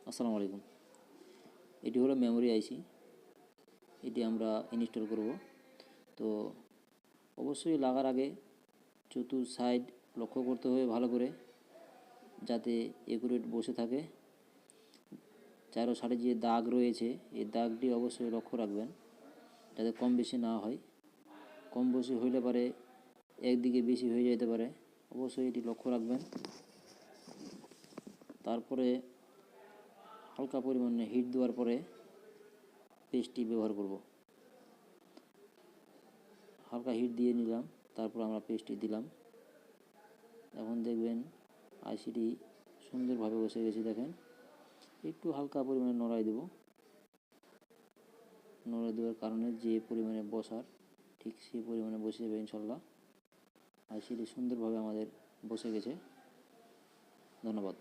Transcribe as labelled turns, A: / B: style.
A: আসসালামু আলাইকুম। এটি হলো মেমোরি আইসি। এটি আমরা ইনস্টল করব। তো অবশ্যই লাগার আগে চতুর সাইড লক্ষ্য করতে হবে ভালো করে, যাতে একুরেট বসে থাকে। চারো সাইডে যে দাগ রয়েছে এই দাগটি অবশ্যই লক্ষ্য রাখবেন, যাতে কম বেশি না হয়। কম বেশি হইলে পারে একদিকে বেশি হয়ে যেতে পারে, অবশ্যই এটি লক্ষ্য রাখবেন। তারপরে হালকা পরিমাণে হিট দেওয়ার পরে পেস্টটি ব্যবহার করব। হালকা হিট দিয়ে নিলাম, তারপর আমরা পেস্টটি দিলাম। এখন দেখবেন আইসিটি সুন্দরভাবে বসে গেছে। দেখেন, একটু হালকা পরিমাণে নড়াই দেব। নড়াই দেওয়ার কারণে যে পরিমাণে বসার ঠিক সেই পরিমাণে বসে যাবে ইনশাল্লাহ। আইসিটি সুন্দরভাবে আমাদের বসে গেছে। ধন্যবাদ।